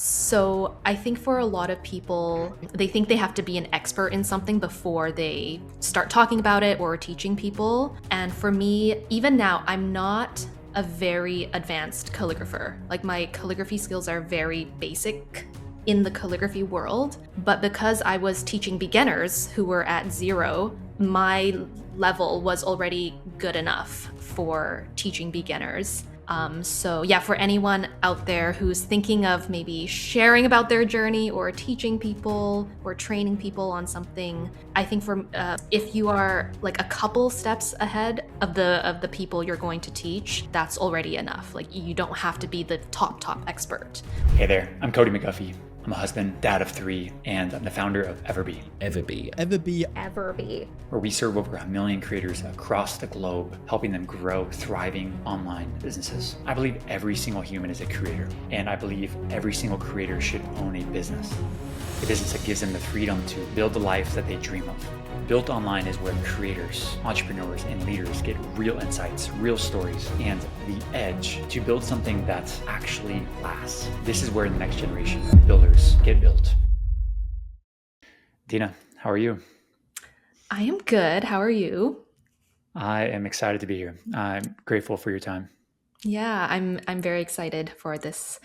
So I think for a lot of people, they think they have to be an expert in something before they start talking about it or teaching people. And for me, even now, I'm not a very advanced calligrapher. Like my calligraphy skills are very basic in the calligraphy world. But because I was teaching beginners who were at zero, my level was already good enough for teaching beginners. So yeah, for anyone out there who's thinking of maybe sharing about their journey or teaching people or training people on something, I think for if you are like a couple steps ahead of the people you're going to teach, that's already enough. Like you don't have to be the top expert. Hey there, I'm Cody McGuffie. I'm a husband, dad of 3, and I'm the founder of EverBee. EverBee. Where we serve over 1 million creators across the globe, helping them grow thriving online businesses. I believe every single human is a creator, and I believe every single creator should own a business. A business that gives them the freedom to build the life that they dream of. Built Online is where creators, entrepreneurs, and leaders get real insights, real stories, and the edge to build something that actually lasts. This is where the next generation of builders get built. Dina, how are you? I am good. How are you? I am excited to be here. I'm grateful for your time. Yeah, I'm very excited for this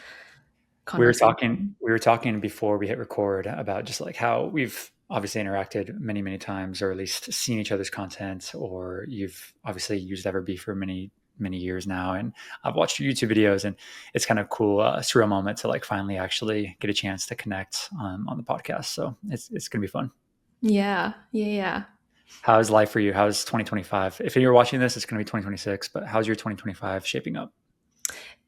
We were conversation. talking we were talking before we hit record about just like how we've obviously interacted many times, or at least seen each other's content, or you've obviously used EverBee for many years now, and I've watched your YouTube videos, and it's kind of cool, surreal moment to like finally actually get a chance to connect on the podcast. So it's gonna be fun. Yeah. How's life for you? How's 2025? If you're watching this, it's gonna be 2026, but how's your 2025 shaping up?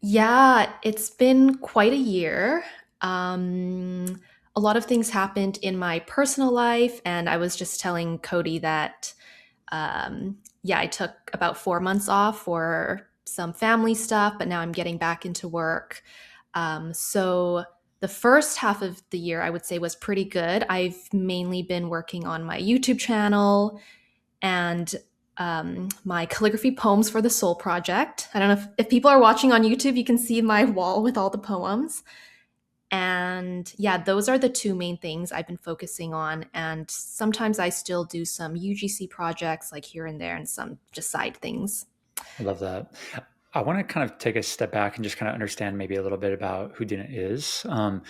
Yeah, it's been quite a year. Um, a lot of things happened in my personal life, and I was just telling Cody that, yeah, I took about 4 months off for some family stuff, but now I'm getting back into work. So the first half of the year, I would say, was pretty good. I've mainly been working on my YouTube channel and my calligraphy poems for the Soul Project. I don't know if people are watching on YouTube, you can see my wall with all the poems. And yeah, those are the two main things I've been focusing on. And sometimes I still do some UGC projects like here and there and some just side things. I love that. I want to kind of take a step back and just kind of understand maybe a little bit about who Dina is, for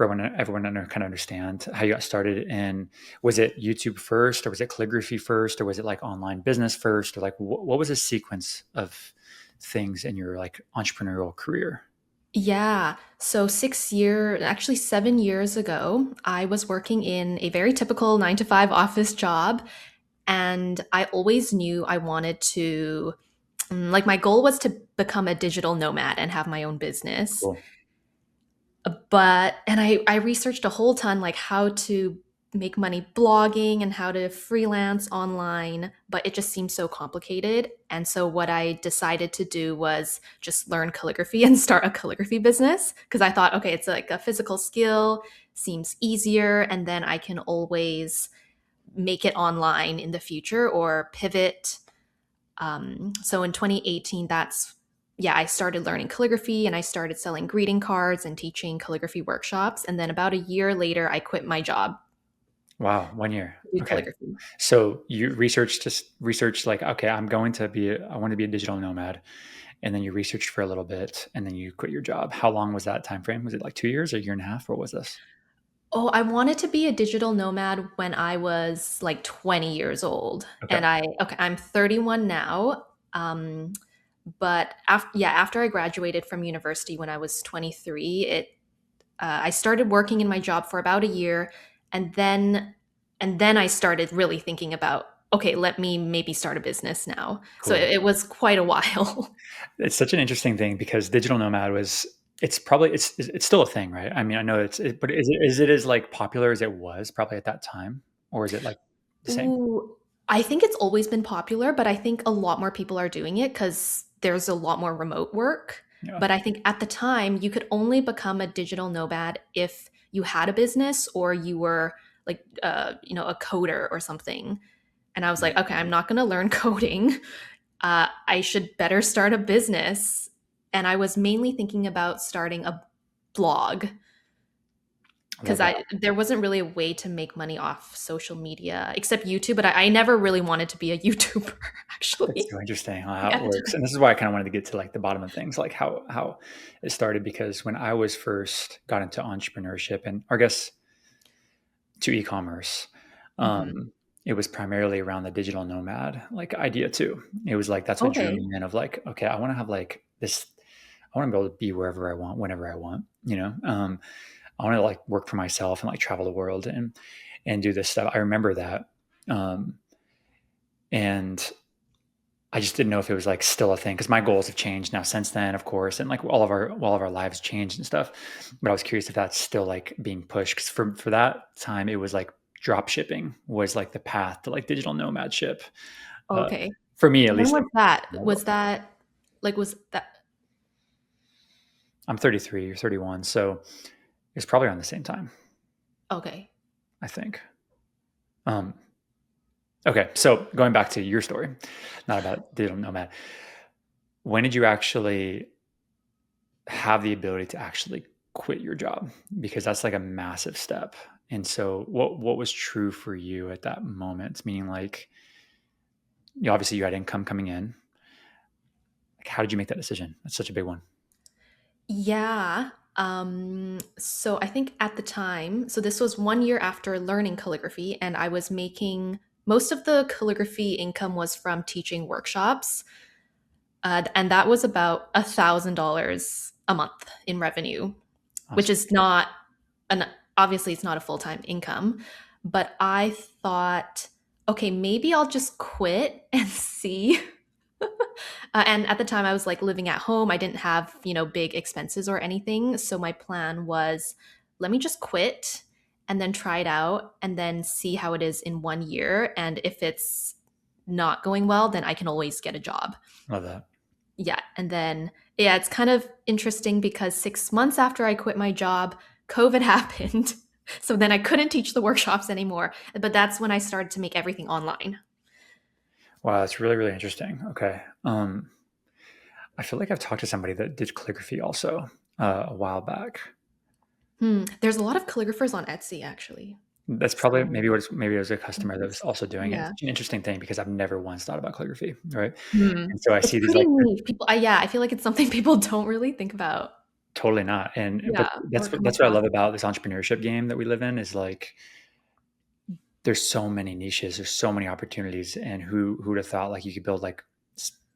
everyone to kind of understand how you got started. And was it YouTube first, or was it calligraphy first, or was it like online business first, or like what was the sequence of things in your like entrepreneurial career? Yeah. So actually 7 years ago, I was working in a very typical 9 to 5 office job. And I always knew I wanted to, like, my goal was to become a digital nomad and have my own business. Cool. And I researched a whole ton, like how to make money blogging and how to freelance online, but it just seemed so complicated. And so what I decided to do was just learn calligraphy and start a calligraphy business because I thought, okay, it's like a physical skill, seems easier, and then I can always make it online in the future or pivot. So in 2018, I started learning calligraphy and I started selling greeting cards and teaching calligraphy workshops. And then about a year later, I quit my job Wow, 1 year. to do Okay. calligraphy. So you researched like, okay, I want to be a digital nomad. And then you researched for a little bit, and then you quit your job. How long was that time frame? Was it like 2 years, or a year and a half? What was this? Oh, I wanted to be a digital nomad when I was like 20 years old. Okay. And I'm 31 now. But after I graduated from university when I was 23, I started working in my job for about a year, and then I started really thinking about, okay, let me maybe start a business now. So Cool. it was quite a while. It's such an interesting thing because digital nomad was. It's still a thing, right? I mean, I know but is it as like popular as it was probably at that time, or is it like the same? Ooh, I think it's always been popular, but I think a lot more people are doing it because there's a lot more remote work. Yeah. But I think at the time, you could only become a digital nomad if you had a business or you were like, a coder or something. And I was like, okay, I'm not going to learn coding. I should better start a business. And I was mainly thinking about starting a blog. I because love that. I there wasn't really a way to make money off social media except YouTube, but I never really wanted to be a YouTuber It's actually so interesting how it at the works. time. And this is why I kind of wanted to get to like the bottom of things, like how it started. Because when I was first got into entrepreneurship and I guess to e-commerce, Hmm. um, it was primarily around the digital nomad like idea too. It was like that's what drew Okay. me in of like, okay, I want to have like this, I want to be able to be wherever I want, whenever I want, you know. I want to like work for myself and like travel the world and do this stuff. I remember that. Um, and I just didn't know if it was like still a thing because my goals have changed now since then, of course, and like all of our lives changed and stuff. But I was curious if that's still like being pushed because for that time it was like drop shipping was like the path to like digital nomadship. Uh, Okay. for me, at When least, was like that? my Was world. that was that I'm 33 or 31, so it's probably around the same time, okay. I think. Um, okay, so going back to your story, not about digital nomad. When did you actually have the ability to actually quit your job? Because that's like a massive step. And so what was true for you at that moment? Meaning like obviously you had income coming in. Like how did you make that decision? That's such a big one. Yeah. So I think at the time, so this was 1 year after learning calligraphy, and I was making most of the calligraphy income was from teaching workshops. And that was about $1,000 a month in revenue, which Awesome. is not an obviously it's not a full-time income. But I thought, okay, maybe I'll just quit and see. And at the time, I was like living at home. I didn't have, big expenses or anything. So my plan was let me just quit and then try it out and then see how it is in 1 year. And if it's not going well, then I can always get a job. Love that. Yeah. And then, yeah, it's kind of interesting because 6 months after I quit my job, COVID happened. So then I couldn't teach the workshops anymore. But that's when I started to make everything online. Wow, that's really, really interesting. Okay. I feel like I've talked to somebody that did calligraphy also a while back. There's a lot of calligraphers on Etsy, actually. That's probably So maybe maybe it was a customer that was interest. also doing it. Yeah. It's an interesting thing because I've never once thought about calligraphy, right? Hmm. And so I It's see these pretty like neat. People, yeah, I feel like it's something people don't really think about. totally not. And but Yeah, or come that's what I across. love about this entrepreneurship game that we live in is like there's so many niches, there's so many opportunities, and who'd have thought like you could build like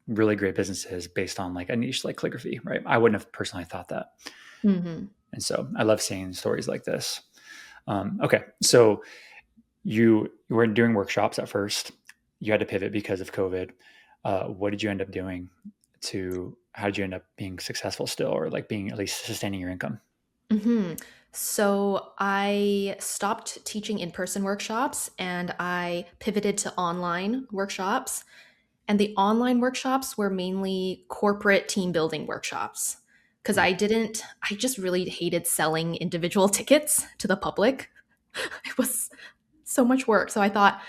really great businesses based on like a niche like calligraphy, right? I wouldn't have personally thought that, Hmm. and so I love seeing stories like this. Okay, so you were doing workshops at first. You had to pivot because of COVID. What did you end up doing to? How did you end up being successful still, or like being at least sustaining your income? Hmm. So I stopped teaching in-person workshops and I pivoted to online workshops. And the online workshops were mainly corporate team building workshops because I just really hated selling individual tickets to the public. It was so much work. So I thought,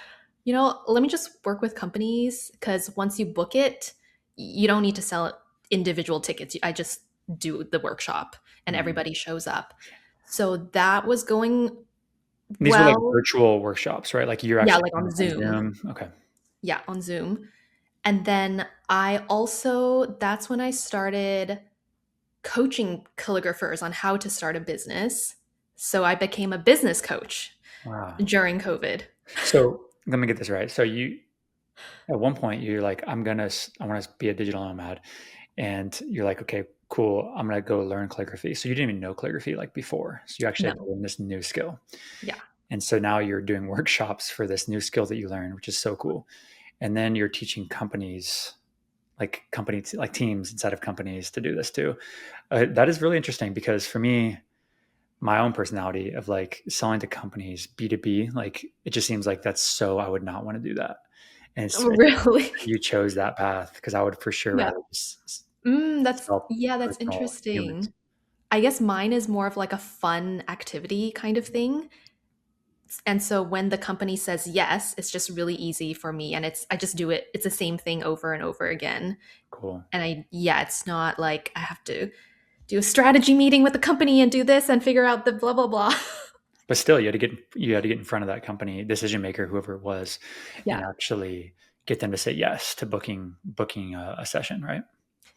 let me just work with companies because once you book it, you don't need to sell individual tickets. I just do the workshop and Mm. everybody shows up. So that was going These were like well. virtual workshops, right? Like you're Yeah, actually like on on Zoom. Zoom. Okay. Yeah, on Zoom. And then that's when I started coaching calligraphers on how to start a business. So I became a business coach Wow. during COVID. So let me get this right. So you at one point you're like, I want to be a digital nomad, and you're like, okay, cool. I'm gonna go learn calligraphy. So you didn't even know calligraphy like before. So you actually had to No. learn this new skill, Yeah. and so now you're doing workshops for this new skill that you learned, which is so cool. And then you're teaching companies, like teams inside of companies to do this too. That is really interesting because for me, my own personality of like selling to companies B2B, like it just seems like that's so I would not want to do that. And Oh, it's really? you chose that path because I would for sure Yeah. rather just That's sell yeah, that's personal humans. interesting. I guess mine is more of like a fun activity kind of thing. And so when the company says yes, it's just really easy for me and I just do it. It's the same thing over and over again. Cool. And it's not like I have to do a strategy meeting with the company and do this and figure out the blah blah blah. But still, you had to get in front of that company decision maker, whoever it was, and Yeah. actually get them to say yes to booking a session, right?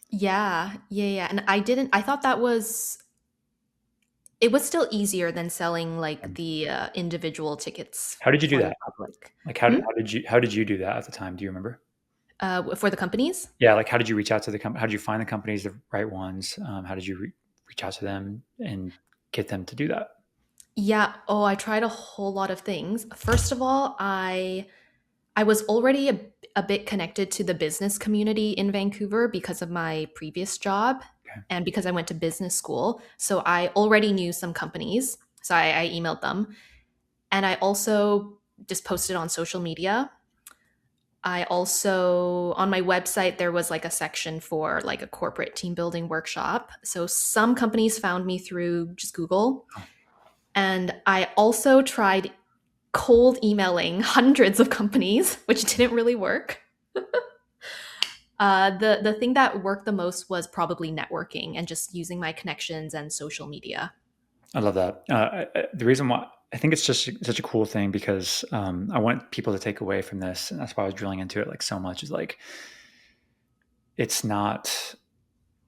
Yeah. And I thought that was, it was still easier than selling like And the individual tickets how did you do for the that? public. Like, Hmm? how did you do that at the time? Do you remember? For the companies? Yeah, like how did you reach out to the company? How did you find the companies, the right ones? How did you reach out to them and get them to do that? Yeah. Oh, I tried a whole lot of things. First of all, I was already a bit connected to the business community in Vancouver because of my previous job Okay. and because I went to business school. So I already knew some companies. So I emailed them. And I also just posted on social media. I also, on my website, there was like a section for like a corporate team building workshop. So some companies found me through just Google. Oh, And I also tried cold emailing hundreds of companies, which didn't really work. The thing that worked the most was probably networking and just using my connections and social media. I love that. The reason why I think it's just such a cool thing because I want people to take away from this, and that's why I was drilling into it like so much. Is like it's not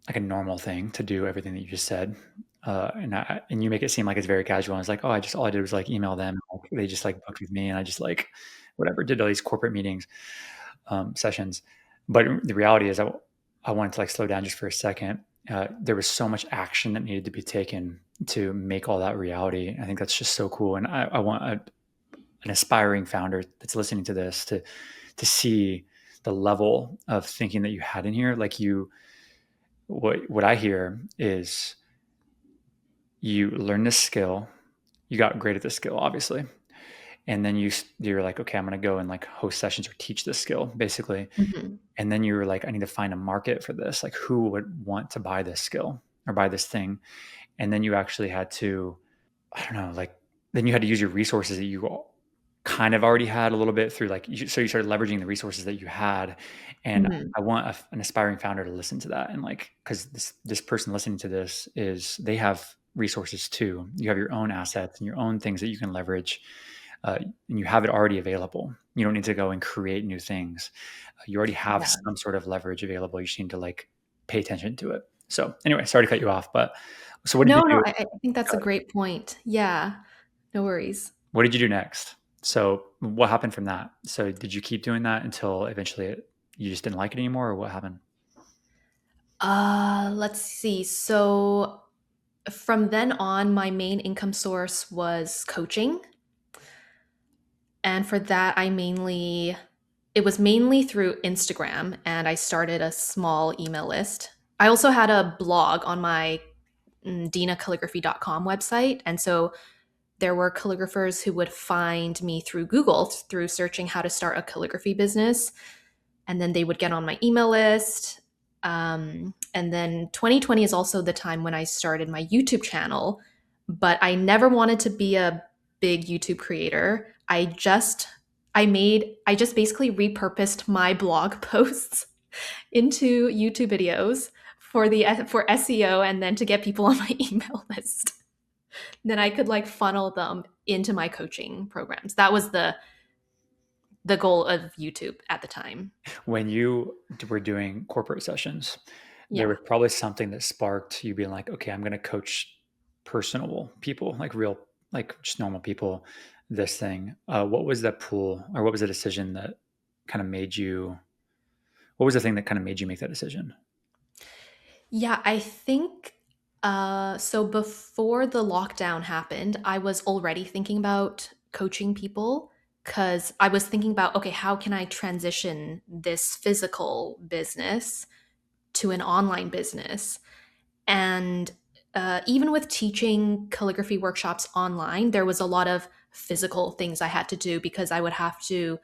like a normal thing to do everything that you just said. And you make it seem like it's very casual. And it's like, oh, all I did was like email them. Like, they just like booked with me, and I just like whatever did all these corporate meetings, sessions. But the reality is, I wanted to like slow down just for a second. There was so much action that needed to be taken to make all that reality. I think that's just so cool. And I want an aspiring founder that's listening to this to see the level of thinking that you had in here. Like you, what I hear is you learn this skill, you got great at this skill, obviously, and then you're like, okay, I'm going to go and like host sessions or teach this skill, basically. Mhm. And then you were like, I need to find a market for this. Like, who would want to buy this skill or buy this thing? And then you actually had to, I don't know, like, then you had to use your resources that you kind of already had a little bit through like, so you started leveraging the resources that you had. And Mhm. I want an aspiring founder to listen to that. And like, cause this person listening to this they have resources too. You have your own assets and your own things that you can leverage, and you have it already available. You don't need to go and create new things. You already have Yeah. some sort of leverage available. You just need to like pay attention to it. So anyway, sorry to cut you off, but so what did you No, do? I think that's a great point. Yeah. No worries. What did you do next? So what happened from that? So did you keep doing that until eventually you just didn't like it anymore, or what happened? Let's see. So from then on, my main income source was coaching. And for that, it was mainly through Instagram, and I started a small email list. I also had a blog on my dinacalligraphy.com website. And so there were calligraphers who would find me through Google through searching how to start a calligraphy business. And then they would get on my email list. And then 2020 is also the time when I started my YouTube channel, but I never wanted to be a big YouTube creator. I just basically repurposed my blog posts into YouTube videos for SEO and then to get people on my email list. Then I could like funnel them into my coaching programs. That was the goal of YouTube at the time. When you were doing corporate sessions, there Yeah. was probably something that sparked you being like, okay, I'm going to coach personable people, like real, like just normal people, this thing. What was that pull or what was the decision that kind of made you, what was the thing that kind of made you make that decision? Yeah, I think so before the lockdown happened, I was already thinking about coaching people because I was thinking about, okay, how can I transition this physical business to an online business? And even with teaching calligraphy workshops online, there was a lot of physical things I had to do because I would have to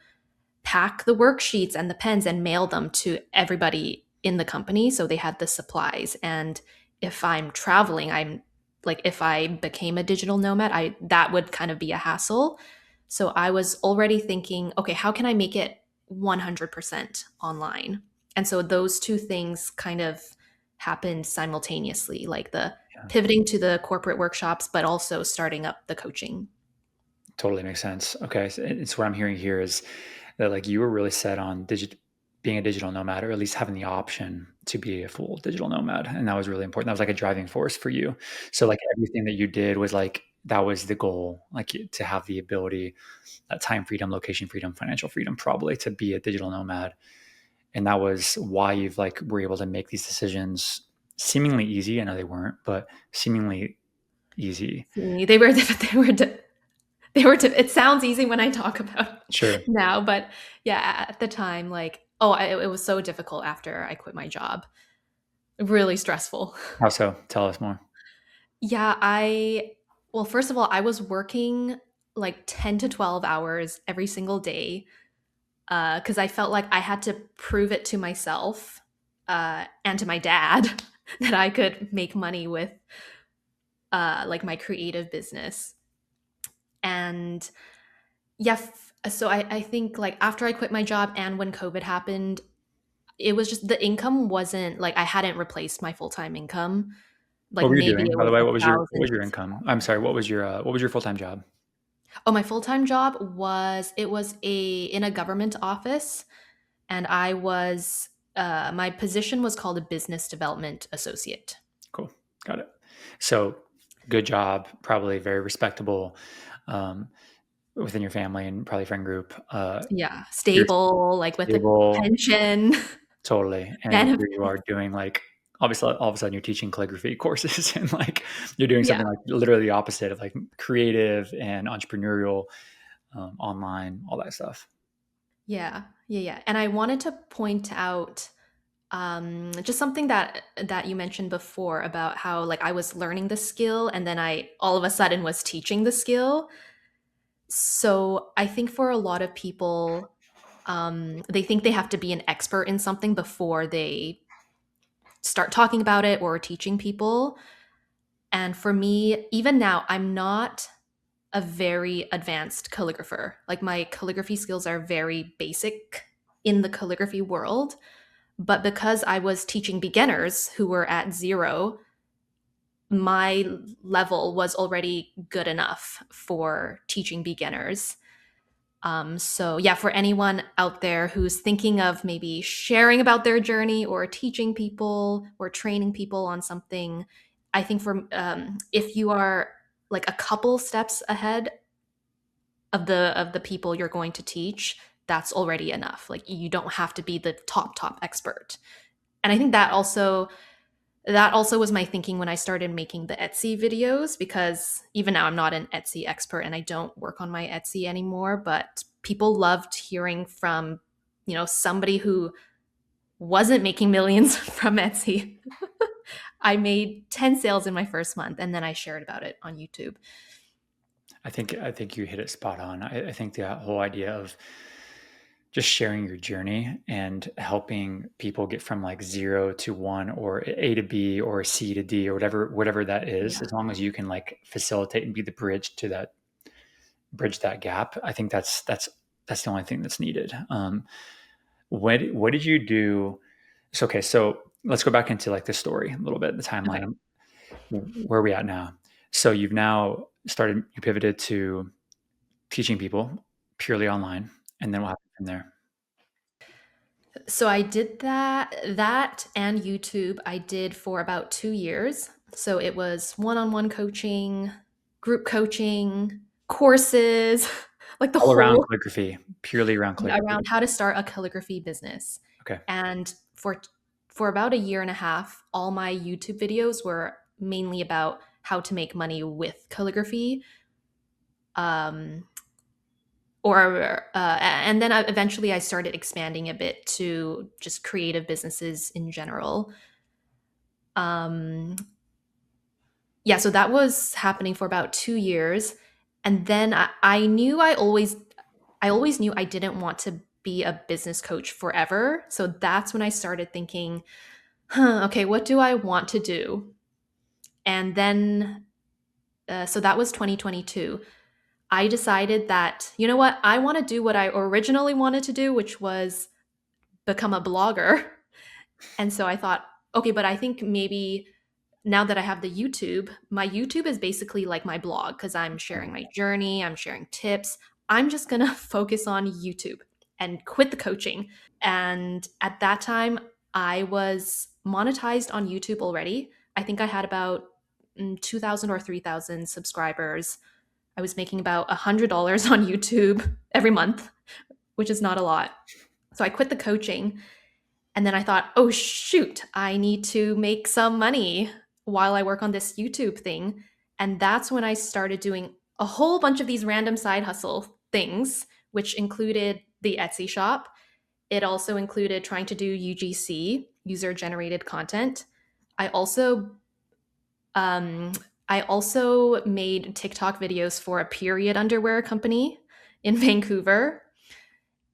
pack the worksheets and the pens and mail them to everybody in the company so they had the supplies. And if I'm traveling, I'm like if I became a digital nomad, I that would kind of be a hassle. So I was already thinking, okay, how can I make it 100% online? And so those two things kind of happened simultaneously, like the Yeah. pivoting to the corporate workshops but also starting up the coaching. Totally makes sense. Okay, so it's what I'm hearing here is that like you were really set on being a digital nomad, or at least having the option to be a full digital nomad, and that was really important. That was like a driving force for you. So like everything that you did was like that was the goal, like to have the ability, time freedom, location freedom, financial freedom, probably to be a digital nomad, and that was why you've like were able to make these decisions seemingly easy. I know they weren't, but seemingly easy. They were it sounds easy when I talk about Sure. it now, but yeah, at the time, like, oh, it was so difficult after I quit my job. Really stressful. How so? Tell us more. Yeah, well, first of all, I was working like 10 to 12 hours every single day because I felt like I had to prove it to myself and to my dad that I could make money with like my creative business. And yeah, so I think like after I quit my job and when COVID happened, it was just the income wasn't like I hadn't replaced my full-time income. What Like were you maybe doing? it By the was way, a what was thousand. your income? I'm sorry, what was your full-time job? Oh, my full-time job was it was a in a government office, and I was my position was called a business development associate. Cool. Got it. So good job, probably very respectable um, within your family and probably friend group. Yeah, You're stable, like with a stable, pension, totally. And here you are benefits. doing like obviously all of a sudden you're teaching calligraphy courses and like you're doing Yeah. something like literally the opposite of like creative and entrepreneurial, online, all that stuff. Yeah. Yeah, yeah. And I wanted to point out just something that you mentioned before about how like I was learning the skill and then I all of a sudden was teaching the skill. So I think for a lot of people, they think they have to be an expert in something before they start talking about it or teaching people. And for me, even now, I'm not a very advanced calligrapher. Like my calligraphy skills are very basic in the calligraphy world. But because I was teaching beginners who were at zero, my level was already good enough for teaching beginners. So, yeah, for anyone out there who's thinking of maybe sharing about their journey or teaching people or training people on something, I think for if you are like a couple steps ahead of the people you're going to teach, that's already enough. Like you don't have to be the top expert. And I think that also was my thinking when I started making the Etsy videos, because even now I'm not an Etsy expert and I don't work on my Etsy anymore, but people loved hearing from, somebody who wasn't making millions from Etsy. I made 10 sales in my first month and then I shared about it on YouTube. I think you hit it spot on. I think the whole idea of just sharing your journey and helping people get from like 0 to 1 or A to B or C to D or whatever that is, Yeah. as long as you can like facilitate and be the bridge that gap, I think that's the only thing that's needed. What did you do? So, okay, so let's go back into like the story a little bit, the Okay. timeline. Where are we at now? So you've now you pivoted to teaching people purely online, and then what happened from there? So I did that and YouTube I did for about 2 years. So it was one-on-one coaching, group coaching, courses, like the All around whole calligraphy, purely around around calligraphy. how to start a calligraphy business. Okay. And for about a year and a half, all my YouTube videos were mainly about how to make money with calligraphy. Um, and then eventually I started expanding a bit to just creative businesses in general. Um, yeah, so that was happening for about 2 years, and then I always knew I didn't want to be a business coach forever. So that's when I started thinking, okay, what do I want to do? And then, so that was 2022. I decided that, you know what, I want to do what I originally wanted to do, which was become a blogger. And so I thought, okay, but I think maybe now that I have the YouTube, my YouTube is basically like my blog because I'm sharing my journey, I'm sharing tips. I'm just going to focus on YouTube and quit the coaching. And at that time, I was monetized on YouTube already. I think I had about 2,000 or 3,000 subscribers. I was making about $100 on YouTube every month, which is not a lot. So I quit the coaching and then I thought, oh, shoot, I need to make some money while I work on this YouTube thing. And that's when I started doing a whole bunch of these random side hustle things, which included the Etsy shop. It also included trying to do UGC, user generated content. I also um, I also made TikTok videos for a period underwear company in Vancouver.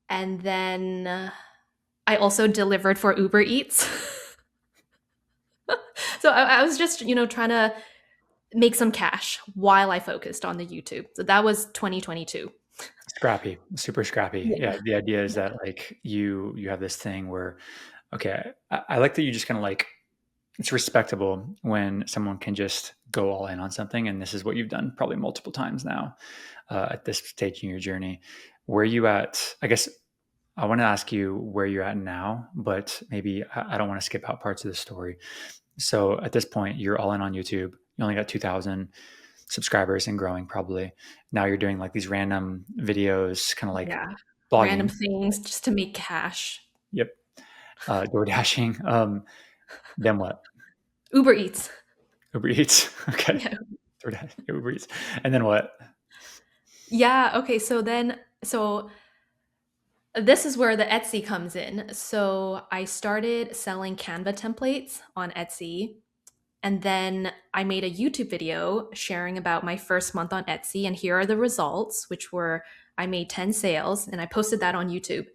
And then I also delivered for Uber Eats. So I was just, trying to make some cash while I focused on the YouTube. So that was 2022. Scrappy, super scrappy. Yeah. Yeah, the idea is that like you have this thing where, okay, I like that you just kind of like, it's respectable when someone can just go all in on something, and this is what you've done probably multiple times now at this stage in your journey. Where you at? I guess I want to ask you where you're at now, but maybe I don't want to skip out parts of the story. So at this point, you're all in on YouTube. You only got 2,000 subscribers and growing probably. Now you're doing like these random videos, kind of like Yeah. Random blogging. things just to make cash. Yep. Door dashing. Then what? Uber Eats. Uber Eats. Okay. Yeah. DoorDash, Uber Eats. And then what? Yeah. Okay. So this is where the Etsy comes in. So I started selling Canva templates on Etsy. And then I made a YouTube video sharing about my first month on Etsy. And here are the results, which were I made 10 sales and I posted that on YouTube.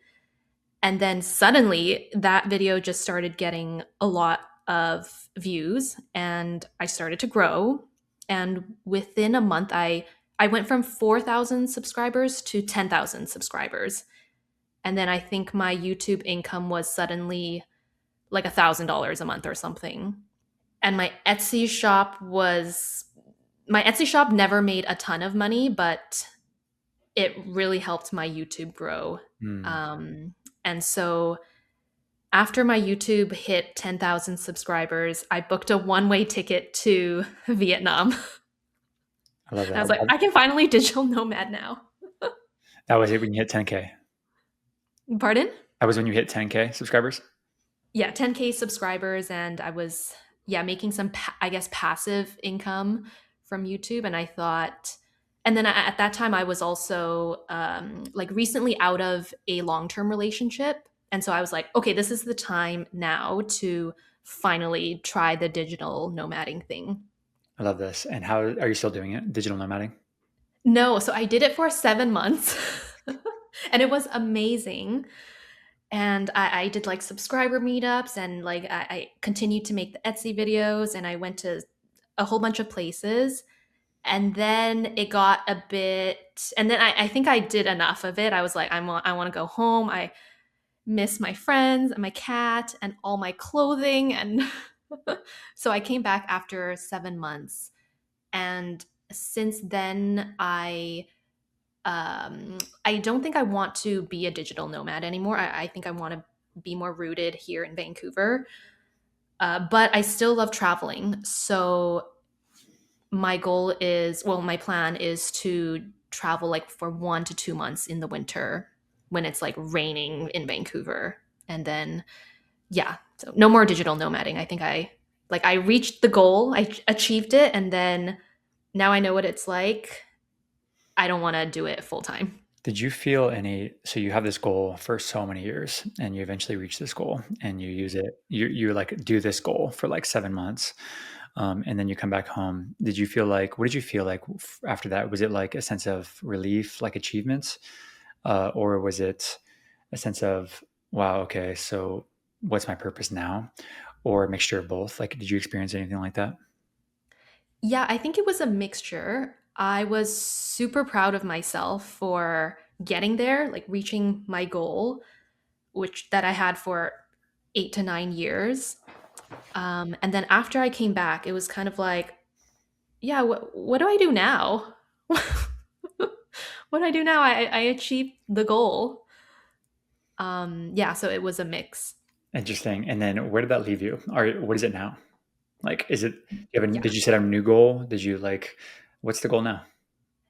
And then suddenly that video just started getting a lot of views and I started to grow. And within a month, I went from 4,000 subscribers to 10,000 subscribers. And then I think my YouTube income was suddenly like $1,000 a month or something. And my Etsy shop never made a ton of money, but it really helped my YouTube grow. Hmm. And so after my YouTube hit 10,000 subscribers, I booked a one-way ticket to Vietnam. I love And I that. was like, I can finally digital nomad now. That was it when you hit 10K. Pardon? That was when you hit 10K subscribers. Yeah, 10K subscribers, and I was making some I guess passive income from YouTube. And I thought, and then at that time I was also like recently out of a long-term relationship, and so I was like, okay, this is the time now to finally try the digital nomading thing. I love this. And how are you still doing it? Digital nomading? No, so I did it for 7 months, and it was amazing. And I did like subscriber meetups and like I continued to make the Etsy videos and I went to a whole bunch of places. And then it got a bit, and then I think I did enough of it. I was like, I want to go home. I miss my friends and my cat and all my clothing. And so I came back after 7 months. And since then, I don't think I want to be a digital nomad anymore. I think I want to be more rooted here in Vancouver. But I still love traveling. So my plan is to travel like for 1 to 2 months in the winter when it's like raining in Vancouver. And then, yeah, so no more digital nomading. I think I reached the goal, I achieved it. And then now I know what it's like. I don't want to do it full time. Did you feel any, so you have this goal for so many years and you eventually reach this goal and you use it, you like do this goal for like 7 months. And then you come back home. What did you feel like after that? Was it like a sense of relief, like achievements? Or was it a sense of, wow, okay, so what's my purpose now? Or a mixture of both? Like, did you experience anything like that? Yeah, I think it was a mixture. I was super proud of myself for getting there, like reaching my goal, which that I had for 8 to 9 years. And then after I came back, it was kind of like, yeah, what do I do now? What do I do now? I achieved the goal. Yeah, so it was a mix. Interesting. And then where did that leave you? Or what is it now? Like, is it, Yeah. did you set a new goal? Did you like, what's the goal now?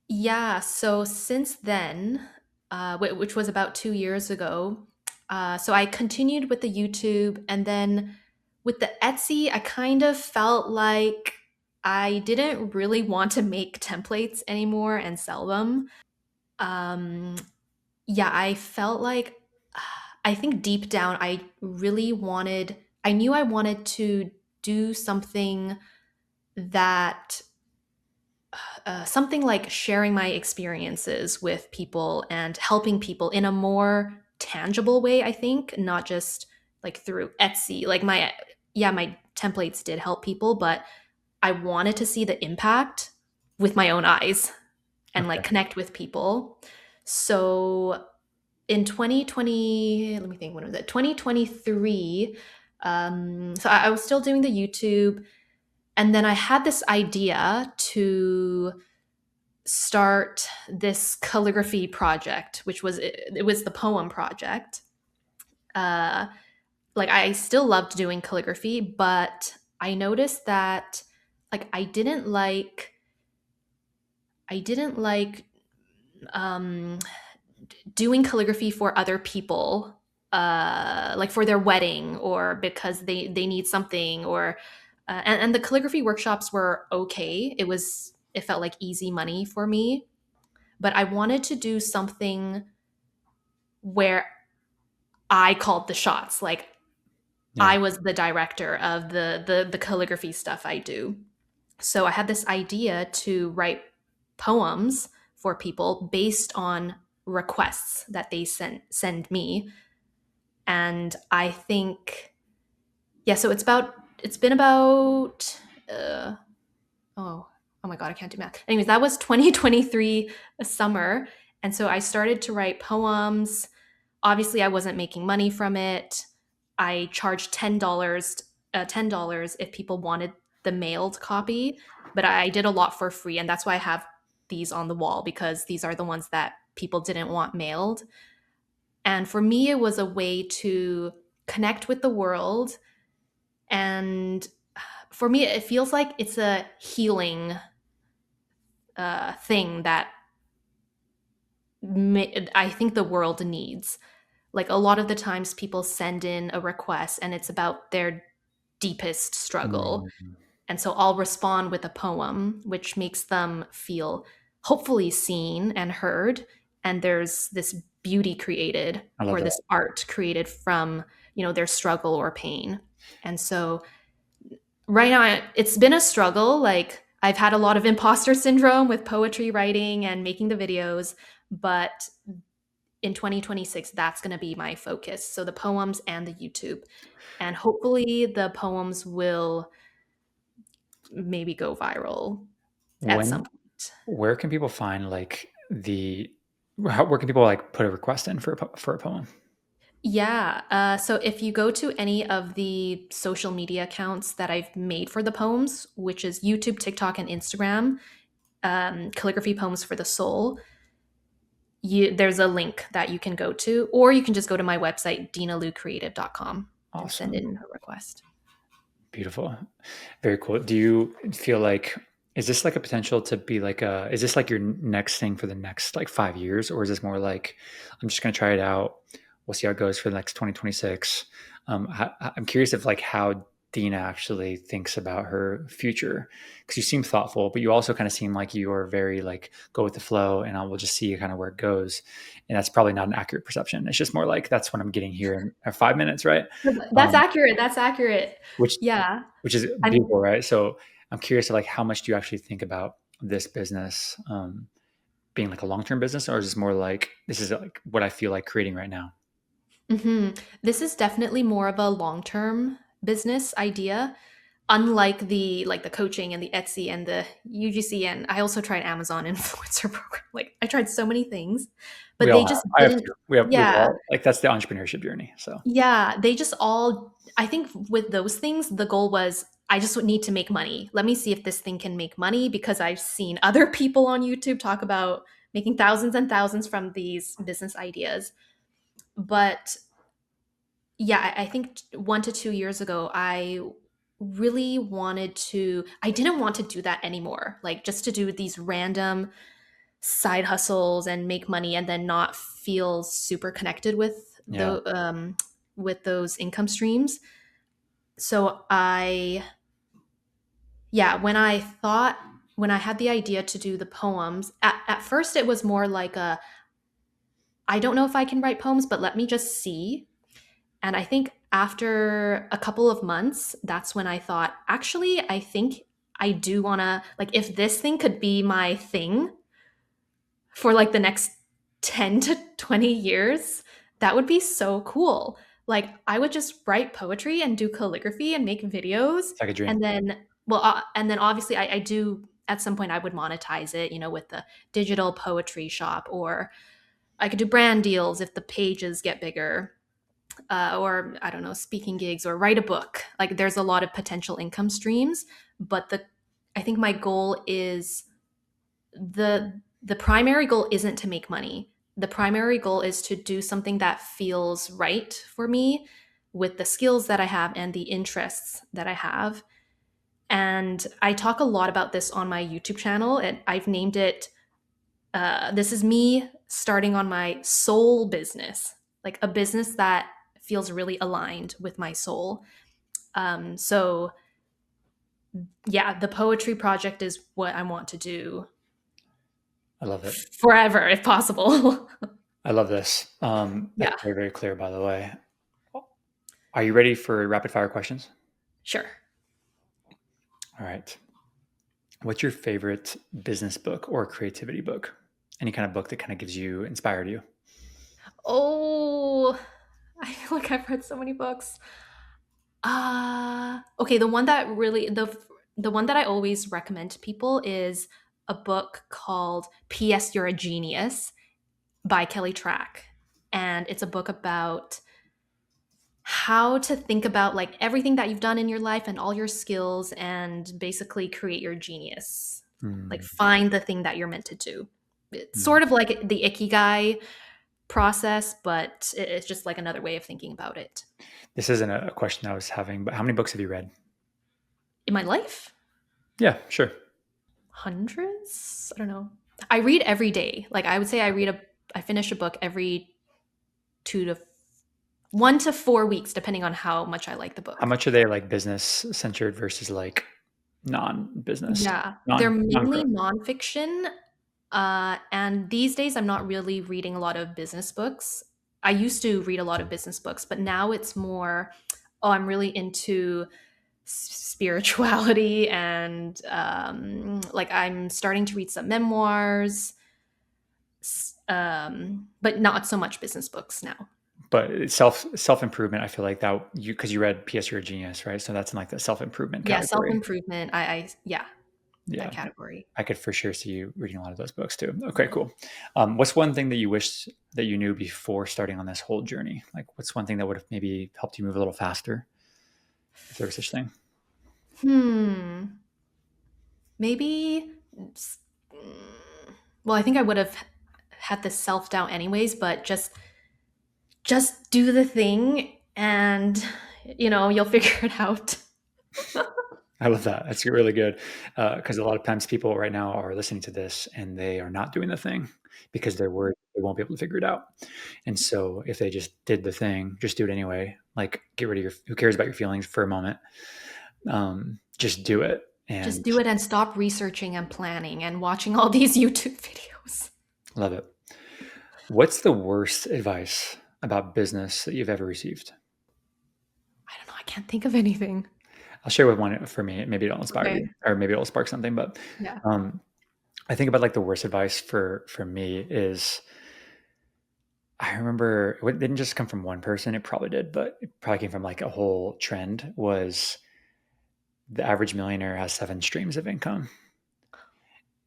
Yeah, so since then, which was about 2 years ago, so I continued with the YouTube, and then with the Etsy, I kind of felt like I didn't really want to make templates anymore and sell them. Um, yeah, I felt like I think deep down I knew I wanted to do that something like sharing my experiences with people and helping people in a more tangible way, I think, not just like through Etsy. Like my templates did help people, but I wanted to see the impact with my own eyes and like Okay. connect with people. So in 2020, let me think, when was it? 2023. So I was still doing the YouTube, and then I had this idea to start this calligraphy project, which it was the poem project. Uh, like I still loved doing calligraphy, but I noticed that like I didn't like um, doing calligraphy for other people, like for their wedding or because they need something or and the calligraphy workshops were okay. It felt like easy money for me, but I wanted to do something where I called the shots. Like Yeah. I was the director of the calligraphy stuff I do. So I had this idea to write poems for people based on requests that they send me. And I think yeah, so it's been about uh oh oh my god, I can't do math. Anyways, that was 2023 summer, and so I started to write poems. Obviously, I wasn't making money from it. I charged $10 if people wanted the mailed copy, but I did a lot for free, and that's why I have these on the wall because these are the ones that people didn't want mailed. And for me, it was a way to connect with the world. And for me, it feels like it's a healing thing that I think the world needs. Like a lot of the times people send in a request and it's about their deepest struggle. Mm, And so I'll respond with a poem, which makes them feel hopefully seen and heard. And there's this beauty created I love or that. this art created from, their struggle or pain. And so right now it's been a struggle. Like I've had a lot of imposter syndrome with poetry writing and making the videos, but in 2026 that's going to be my focus. So the poems and the YouTube. And hopefully the poems will maybe go viral at some When, point. where can people find like where can people like put a request in for a poem? Yeah. So if you go to any of the social media accounts that I've made for the poems, which is YouTube, TikTok, and Instagram, Calligraphy Poems for the Soul, there's a link that you can go to, or you can just go to my website, dinalucreative.com, and send Awesome. in a request. Beautiful. Very cool. Do you feel like is this like a potential to be like is this like your next thing for the next like 5 years, or is this more like I'm just gonna try it out, we'll see how it goes for the next 2026? I'm curious if like how Dina actually thinks about her future, because you seem thoughtful, but you also kind of seem like you are very like go with the flow, and I will just see kind of where it goes. And that's probably not an accurate perception. It's just more like that's what I'm getting here in 5 minutes, right? That's Um, accurate. That's accurate. which Yeah. which is I'm beautiful, right? So I'm curious, like, how much do you actually think about this business being like a long term business, or is this more like this is like what I feel like creating right now? This is definitely more of a long-term business idea. unlike the coaching and the Etsy and the UGC, and I also tried Amazon influencer program. Like I tried so many things, We but all they have. just I have didn't. two. We've Yeah, all, like, that's the entrepreneurship journey. So yeah, they just all, I think with those things, the goal was I just would need to make money. Let me see if this thing can make money because I've seen other people on YouTube talk about making thousands and thousands from these business ideas. But yeah, I think 1 to 2 years ago, really wanted to, I didn't want to do that anymore. Like just to do these random side hustles and make money and then not feel super connected yeah, with those income streams. So yeah, when I had the idea to do the poems, at first it was more like I don't know if I can write poems, but let me just see. And I think after a couple of months, that's when I thought, actually, I think I do want to, like, if this thing could be my thing for like the next 10 to 20 years, that would be so cool. Like, I would just write poetry and do calligraphy and make videos. it's like a dream. And then, and then obviously, I do at some point, I would monetize it, with the digital poetry shop, or I could do brand deals if the pages get bigger, or I don't know, speaking gigs or write a book. Like there's a lot of potential income streams, but I think my goal is the primary goal isn't to make money. The primary goal is to do something that feels right for me with the skills that I have and the interests that I have. And I talk a lot about this on my YouTube channel, and I've named it this is me starting on my soul business, like a business that feels really aligned with my soul. So yeah, the poetry project is what I want to do I love it. forever, if possible. I love this. That's Yeah, very, very clear, by the way. Are you ready for rapid fire questions? sure. All right. What's your favorite business book or creativity book? Any kind of book that kind of inspired you? Oh, I feel like I've read so many books. Okay, the one that I always recommend to people is a book called P.S. You're a Genius by Kelly Track. And it's a book about how to think about like everything that you've done in your life and all your skills and basically create your genius. Like Mm, find the thing that you're meant to do. It's mm. sort of like the Ikigai process, but it's just like another way of thinking about it. This isn't a question I was having, but how many books have you read? In my life, Yeah, sure. hundreds? I don't know. I read every day. Like I would say I finish a book every 1 to 4 weeks, depending on how much I like the How book. much are they like business centered versus like non-business, Yeah, they're mainly non-growth? nonfiction. And these days, I'm not really reading a lot of business books. I used to read a lot of business books, but now it's more, oh, I'm really into spirituality and like I'm starting to read some memoirs, but not so much business books now. But it's self-improvement, I feel like that because you read P.S. You're a Genius, right? So that's in like the self-improvement Yeah, self category. improvement. Yeah, that Yeah, category. I could for sure see you reading a lot of those books too. Okay, cool. What's one thing that you wish that you knew before starting on this whole journey? Like, what's one thing that would have maybe helped you move a little faster, if there was such thing? Hmm. Maybe. Well, I think I would have had this self doubt anyways, but just do the thing, and you'll figure it out. I love that. That's really good because a lot of times people right now are listening to this and they are not doing the thing because they're worried they won't be able to figure it out. And so if they just did the thing, just do it anyway. Like get rid of who cares about your feelings for a moment. Just do it. Just And do it and stop researching and planning and watching all these YouTube videos. love it. What's the worst advice about business that you've ever received? I don't know. I can't think of anything. I'll share with one for me. Maybe it'll inspire Okay. you, or maybe it'll spark something. But Yeah. um, I think about like the worst advice for me is I remember it didn't just come from one person. It probably did, but it probably came from like a whole trend. Was the average millionaire has 7 streams of income.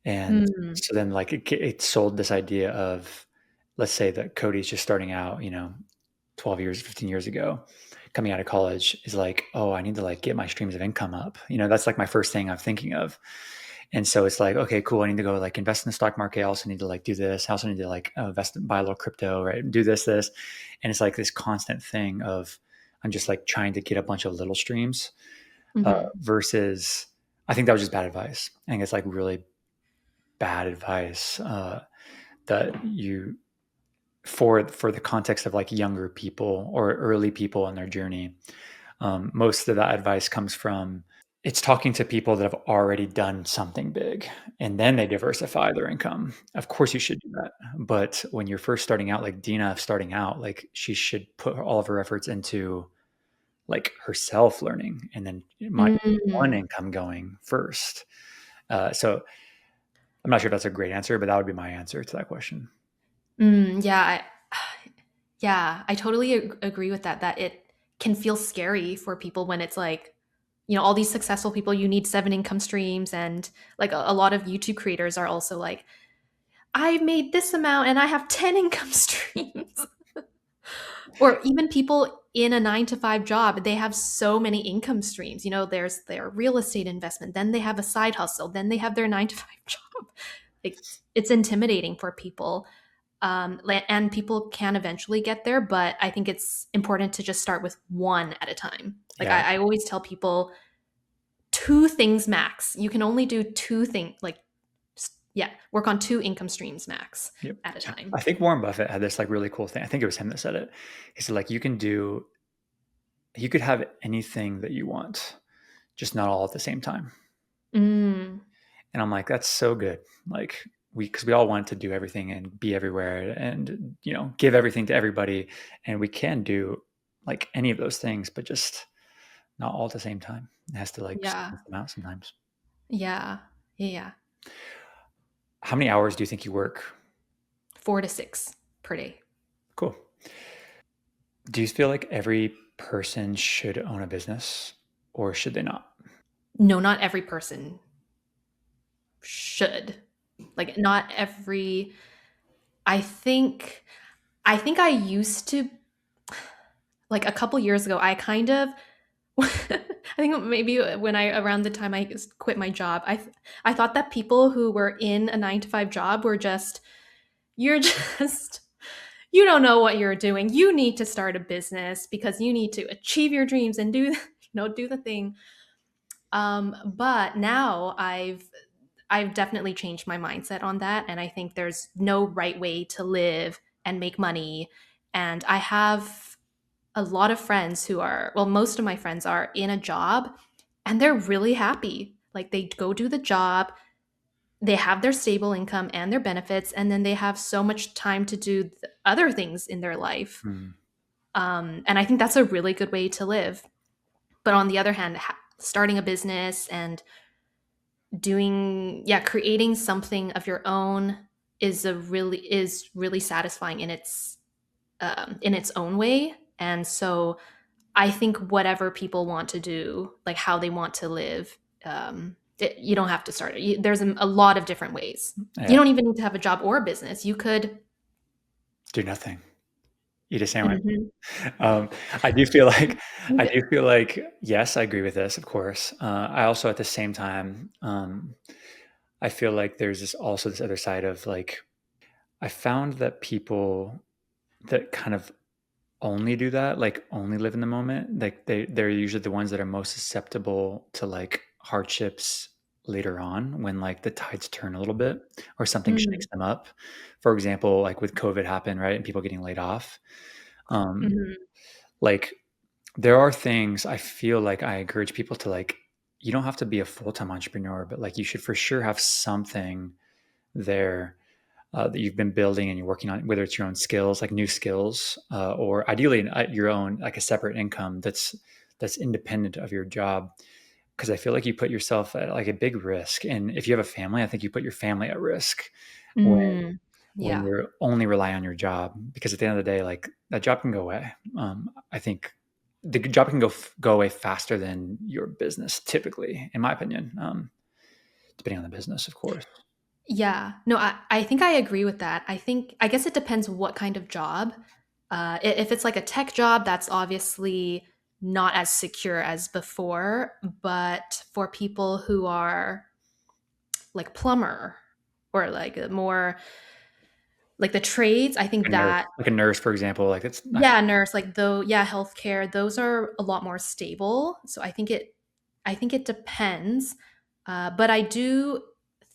And Mm. so then like it sold this idea of, let's say that Cody's just starting out, 12 years, 15 years ago, coming out of college is like, oh, I need to like get my streams of income up. That's like my first thing I'm thinking of. And so it's like, okay, cool. I need to go like invest in the stock market. I also need to like do this. I also need to like invest, buy a little crypto, right? Do this. And it's like this constant thing of, I'm just like trying to get a bunch of little streams Hmm. versus, I think that was just bad advice. I think it's like really bad advice that you, for the context of like younger people or early people in their journey. Most of that advice comes from, it's talking to people that have already done something big and then they diversify their income. Of course you should do that. But when you're first starting out, like Dina starting out, like she should put all of her efforts into like herself learning and then my one Mm. income going first. So I'm not sure if that's a great answer, but that would be my answer to that question. Yeah, yeah, I totally agree with that. That it can feel scary for people when it's like, all these successful people, you need 7 income streams, and like a lot of YouTube creators are also like, I made this amount and I have 10 income streams. Or even people in a 9 to 5 job, they have so many income streams. There's their real estate investment, then they have a side hustle, then they have their 9 to 5 job. It's intimidating for people. And people can eventually get there, but I think it's important to just start with one at a time. Like Yeah. I always tell people, 2 things max. You can only do 2 things. Like, yeah, work on 2 income streams max Yep. at a time. I think Warren Buffett had this like really cool thing. I think it was him that said it. He said like you could have anything that you want, just not all at the same time. Mm, And I'm like, that's so good. Like because we all want to do everything and be everywhere and give everything to everybody, and we can do like any of those things, but just not all at the same time. It has to like yeah, space them out sometimes. yeah, yeah. How many hours do you think you work? 4 to 6 per day. Cool. Do you feel like every person should own a business or should they not? No, not every person should. Like, not every. I think. I think I used to, like a couple years ago. I kind of. I think maybe when around the time I quit my job, I thought that people who were in a 9 to 5 job were just, you're just, you don't know what you're doing. You need to start a business because you need to achieve your dreams and do the thing. But now I've definitely changed my mindset on that, and I think there's no right way to live and make money. And I have a lot of friends who are, well, most of my friends are in a job and they're really happy. Like, they go do the job, they have their stable income and their benefits, and then they have so much time to do other things in their life. Hmm. And I think that's a really good way to live. But on the other hand, starting a business and creating something of your own is really satisfying in its own way. And so I think whatever people want to do, like how they want to live, you don't have to start it. There's a lot of different ways. You Yeah. don't even need to have a job or a business. You could. Do nothing. Eat a sandwich. Mhm. Um, I do feel like, Yeah. yes, I agree with this, of course. I also, at the same time, I feel like there's this other side of like, I found that people that kind of only do that, like only live in the moment, like they're usually the ones that are most susceptible to like hardships later on when like the tides turn a little bit or something shakes Mm. them up. For example, like with COVID happened, right? And people getting laid off. Um, Mhm. like there are things I feel like I encourage people to like, you don't have to be a full-time entrepreneur, but like you should for sure have something there that you've been building and you're working on, whether it's your own skills, like new skills, or ideally your own, like a separate income that's independent of your job. Because I feel like you put yourself at like a big risk, and if you have a family, I think you put your family at risk when Mm. Yeah. you're only relying on your job. Because at the end of the day, like that job can go away. I think the job can go away faster than your business, typically, in my opinion, depending on the business, of course. Yeah. No, I think I agree with that. I guess it depends what kind of job. If it's like a tech job, that's obviously not as secure as before. But for people who are like plumber or like more like the trades, I think that, Like a nurse, for example, like it's not yeah, nurse, like though, yeah, healthcare, those are a lot more stable. So I think it depends. But I do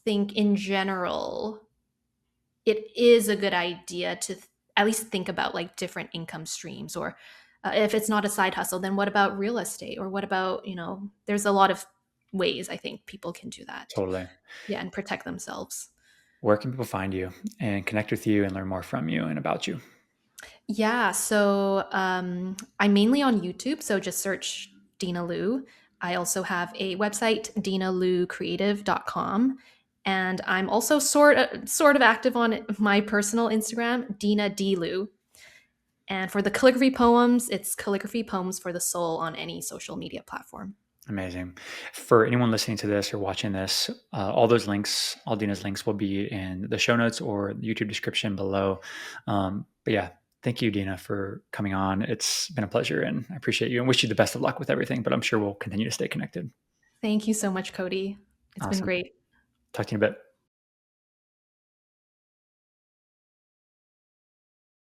think in general, it is a good idea to at least think about like different income streams, or if it's not a side hustle, then what about real estate, or what about, there's a lot of ways I think people can do that. totally. Yeah, and protect themselves. Where can people find you and connect with you and learn more from you and about you? Yeah, so I'm mainly on YouTube, so just search Dina Lu. I also have a website, dinalucreative.com. And I'm also sort of active on my personal Instagram, Dina D. Lu. And for the calligraphy poems, it's Calligraphy Poems for the Soul on any social media platform. Amazing. For anyone listening to this or watching this, all those links, all Dina's links will be in the show notes or the YouTube description below. But yeah, thank you, Dina, for coming on. It's been a pleasure and I appreciate you and wish you the best of luck with everything, but I'm sure we'll continue to stay connected. Thank you so much, Cody. It's been Awesome. great. Talk to you in a bit.